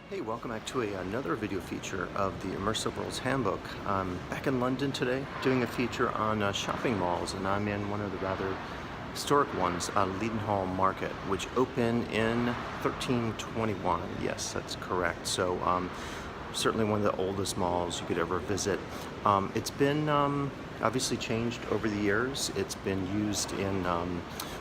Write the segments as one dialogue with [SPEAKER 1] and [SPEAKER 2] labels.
[SPEAKER 1] Hey, welcome back to another video feature of the Immersive Worlds Handbook. I'm back in London today doing a feature on shopping malls, and I'm in one of the rather historic ones, Leadenhall Market, which opened in 1321. Yes, that's correct. So certainly one of the oldest malls you could ever visit. It's been obviously changed over the years. It's been used in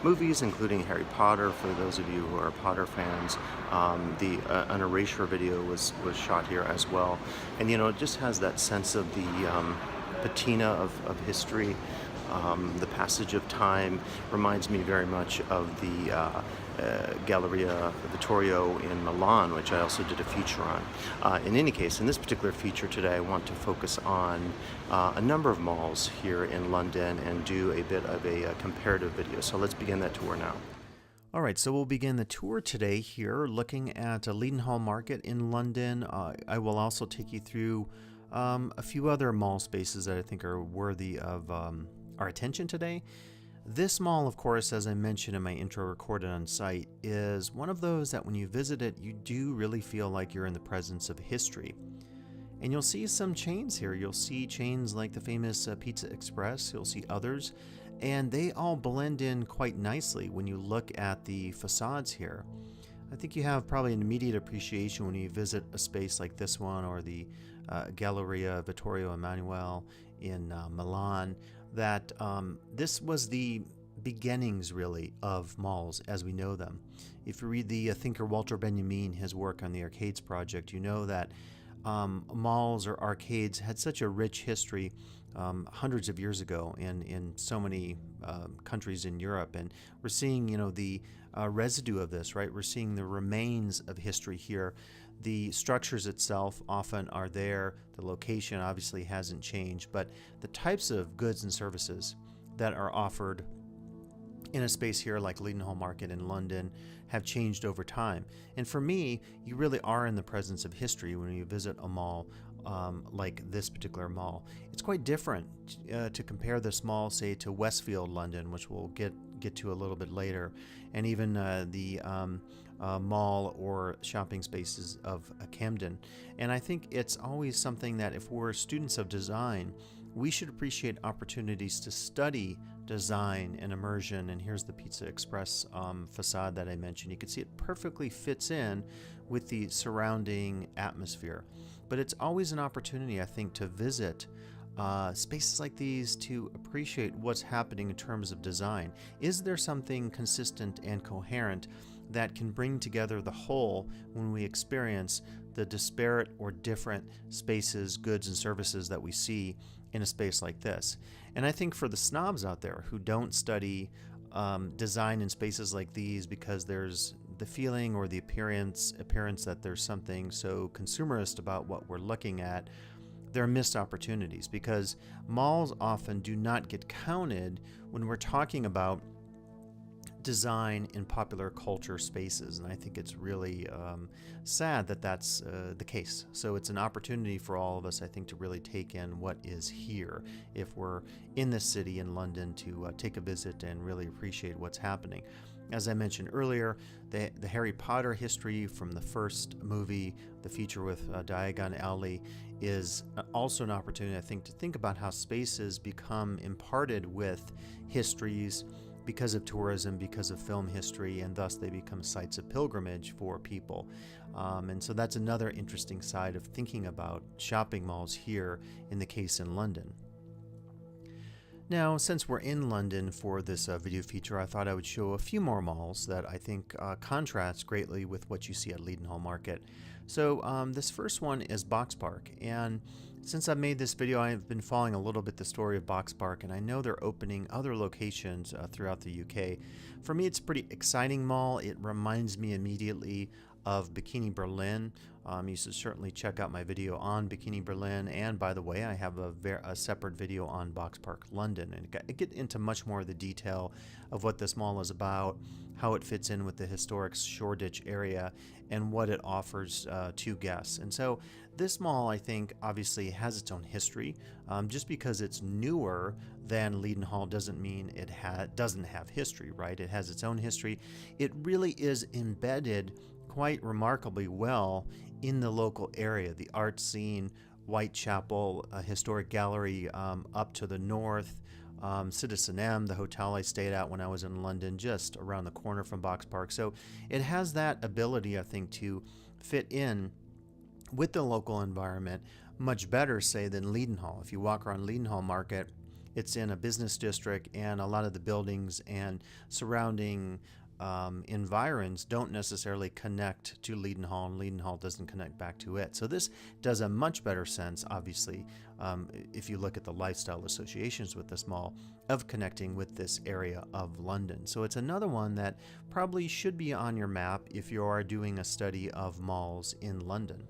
[SPEAKER 1] movies, including Harry Potter, for those of you who are Potter fans. An Erasure video was shot here as well. And you know, it just has that sense of the patina of history. The passage of time reminds me very much of the Galleria Vittorio in Milan, which I also did a feature on. In any case, in this particular feature today, I want to focus on a number of malls here in London and do a bit of a comparative video. So let's begin that tour now. All right, so we'll begin the tour today here looking at Leadenhall Market in London. I will also take you through a few other mall spaces that I think are worthy of our attention today. This mall, of course, as I mentioned in my intro recorded on site, is one of those that when you visit it, you do really feel like you're in the presence of history. And you'll see some chains here. You'll see chains like the famous Pizza Express. You'll see others. And they all blend in quite nicely when you look at the facades here. I think you have probably an immediate appreciation when you visit a space like this one or the Galleria Vittorio Emanuele in Milan, that this was the beginnings really of malls as we know them. If you read the thinker Walter Benjamin, his work on the Arcades Project, you know that malls or arcades had such a rich history hundreds of years ago in so many countries in Europe, and we're seeing, you know, the residue of this, right? We're seeing the remains of history here. The structures itself often are there. The location obviously hasn't changed, but the types of goods and services that are offered in a space here like Leadenhall Market in London have changed over time. And for me, you really are in the presence of history when you visit a mall like this particular mall. It's quite different to compare this mall, say, to Westfield London, which we'll get to a little bit later, and even the mall or shopping spaces of Camden. And I think it's always something that if we're students of design, we should appreciate opportunities to study design and immersion. And here's the Pizza Express facade that I mentioned. You can see it perfectly fits in with the surrounding atmosphere. But it's always an opportunity, I think, to visit spaces like these to appreciate what's happening in terms of design. Is there something consistent and coherent that can bring together the whole when we experience the disparate or different spaces, goods, and services that we see in a space like this? And I think for the snobs out there who don't study design in spaces like these because there's the feeling or the appearance that there's something so consumerist about what we're looking at, there are missed opportunities, because malls often do not get counted when we're talking about design in popular culture spaces. And I think it's really sad that that's the case. So it's an opportunity for all of us, I think, to really take in what is here if we're in this city in London, to take a visit and really appreciate what's happening. As I mentioned earlier, the Harry Potter history from the first movie, the feature with Diagon Alley, is also an opportunity, I think, to think about how spaces become imparted with histories because of tourism, because of film history, and thus they become sites of pilgrimage for people. And so that's another interesting side of thinking about shopping malls here in the case in London. Now, since we're in London for this video feature, I thought I would show a few more malls that I think contrast greatly with what you see at Leadenhall Market. So this first one is Box Park, and since I've made this video, I've been following a little bit the story of Box Park, and I know they're opening other locations throughout the UK. For me, it's a pretty exciting mall. It reminds me immediately of Bikini Berlin. You should certainly check out my video on Bikini Berlin, and by the way, I have a separate video on Box Park London, and I get into much more of the detail of what this mall is about, how it fits in with the historic Shoreditch area, and what it offers to guests. And so this mall, I think, obviously has its own history. Just because it's newer than Leadenhall doesn't mean it doesn't have history, right? It has its own history. It really is embedded quite remarkably well in the local area, the art scene, Whitechapel, a historic gallery up to the north, Citizen M, the hotel I stayed at when I was in London, just around the corner from Box Park. So it has that ability, I think, to fit in with the local environment much better, say, than Leadenhall. If you walk around Leadenhall Market, it's in a business district, and a lot of the buildings and surrounding environs don't necessarily connect to Leadenhall, and Leadenhall doesn't connect back to it. So this does a much better sense, obviously, if you look at the lifestyle associations with this mall, of connecting with this area of London. So it's another one that probably should be on your map if you are doing a study of malls in London.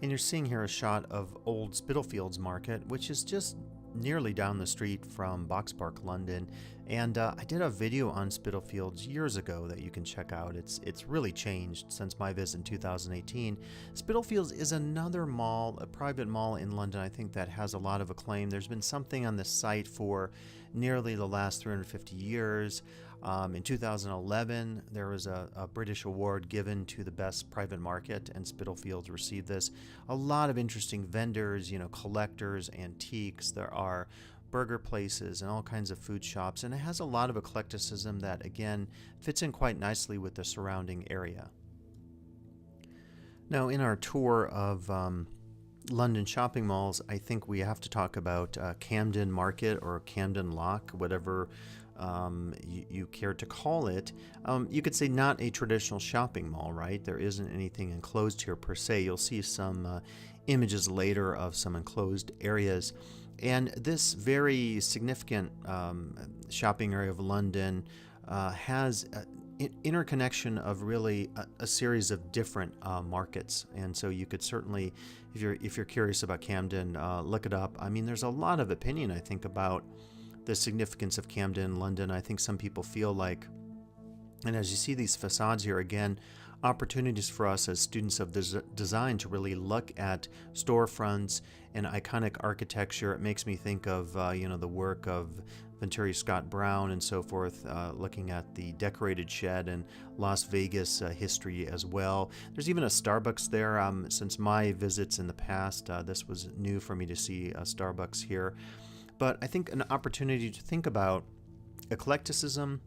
[SPEAKER 1] And you're seeing here a shot of Old Spitalfields Market, which is just nearly down the street from Box Park, London. And I did a video on Spitalfields years ago that you can check out. It's really changed since my visit in 2018. Spitalfields is another mall, a private mall in London, I think, that has a lot of acclaim. There's been something on this site for nearly the last 350 years. In 2011, there was a British award given to the best private market, and Spitalfields received this. A lot of interesting vendors, collectors, antiques. There are burger places and all kinds of food shops, and it has a lot of eclecticism that, again, fits in quite nicely with the surrounding area. Now, in our tour of London shopping malls, I think we have to talk about Camden Market, or Camden Lock, whatever you care to call it. You could say not a traditional shopping mall, right? There isn't anything enclosed here per se. You'll see some images later of some enclosed areas. And this very significant shopping area of London has interconnection of really a series of different markets, and so you could certainly, if you're curious about Camden, look it up. I mean, there's a lot of opinion, I think, about the significance of Camden, London. I think some people feel like, and as you see these facades here, again, opportunities for us as students of design to really look at storefronts and iconic architecture. It makes me think of the work of Venturi Scott Brown and so forth, looking at the decorated shed and Las Vegas history as well. There's even a Starbucks there. Since my visits in the past, this was new for me to see a Starbucks here. But I think an opportunity to think about eclecticism,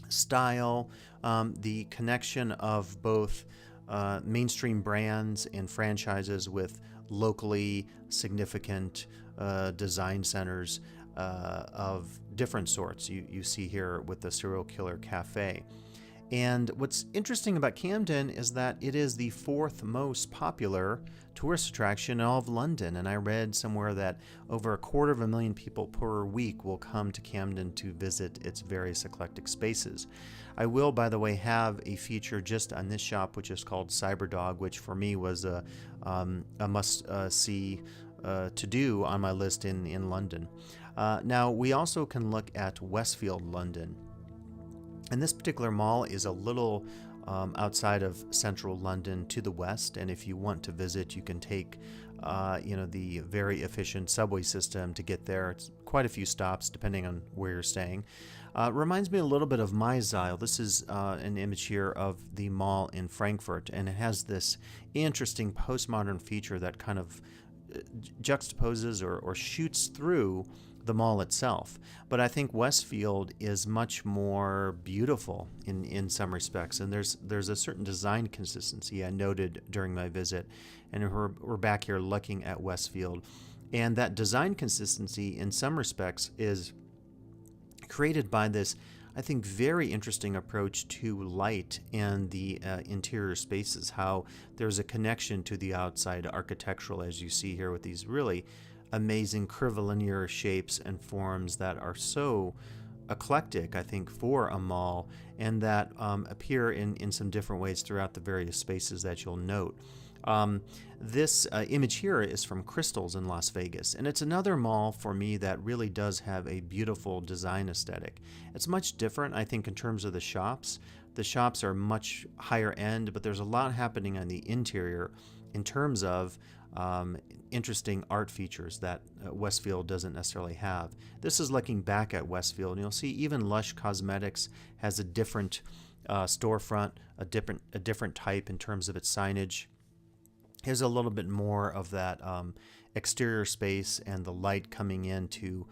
[SPEAKER 1] style, the connection of both mainstream brands and franchises with locally significant design centers of different sorts. You see here with the Serial Killer Cafe. And what's interesting about Camden is that it is the fourth most popular tourist attraction in all of London. And I read somewhere that over 250,000 people per week will come to Camden to visit its various eclectic spaces. I will, by the way, have a feature just on this shop, which is called Cyberdog, which for me was a must-see to do on my list in London. Now, we also can look at Westfield, London. And this particular mall is a little outside of central London to the west, and if you want to visit, you can take the very efficient subway system to get there. It's quite a few stops depending on where you're staying. Reminds me a little bit of Maisel. This is an image here of the mall in Frankfurt, and it has this interesting postmodern feature that kind of juxtaposes or shoots through the mall itself. But I think Westfield is much more beautiful in some respects, and there's a certain design consistency I noted during my visit, and we're back here looking at Westfield, and that design consistency in some respects is created by this, I think, very interesting approach to light and the interior spaces, how there's a connection to the outside architectural, as you see here with these really amazing curvilinear shapes and forms that are so eclectic, I think, for a mall, and that appear in some different ways throughout the various spaces that you'll note. This image here is from Crystals in Las Vegas, and it's another mall for me that really does have a beautiful design aesthetic. It's much different, I think, in terms of the shops. The shops are much higher end, but there's a lot happening on the interior in terms of interesting art features that Westfield doesn't necessarily have. This is looking back at Westfield, and you'll see even Lush Cosmetics has a different storefront, a different type in terms of its signage.
[SPEAKER 2] Here's a little bit more of that exterior space and the light coming in to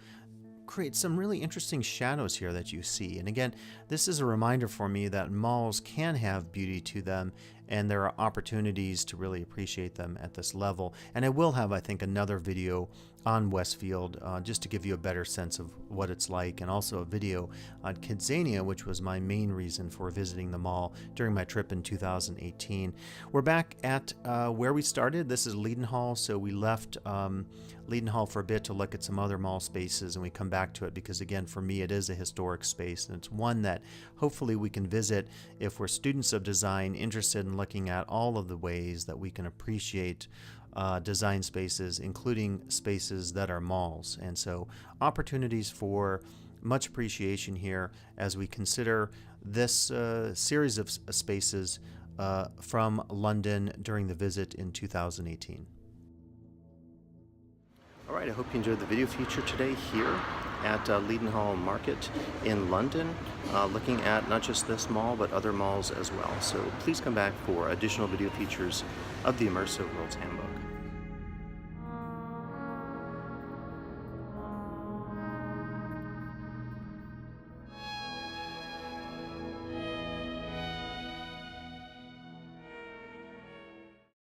[SPEAKER 2] create some really interesting shadows here that you see. And again, this is a reminder for me that malls can have beauty to them, and there are opportunities to really appreciate them at this level. And I will have, I think, another video on Westfield just to give you a better sense of what it's like, and also a video on Kidzania, which was my main reason for visiting the mall during my trip in 2018. We're back at where we started. This is Leadenhall, so we left Leadenhall for a bit to look at some other mall spaces, and we come back to it because, again, for me, it is a historic space, and it's one that hopefully we can visit if we're students of design interested in looking at all of the ways that we can appreciate design spaces, including spaces that are malls. And so opportunities for much appreciation here as we consider this series of spaces from London during the visit in 2018.
[SPEAKER 1] All right, I hope you enjoyed the video feature today here at Leadenhall Market in London, looking at not just this mall, but other malls as well. So please come back for additional video features of the Immersive Worlds Handbook.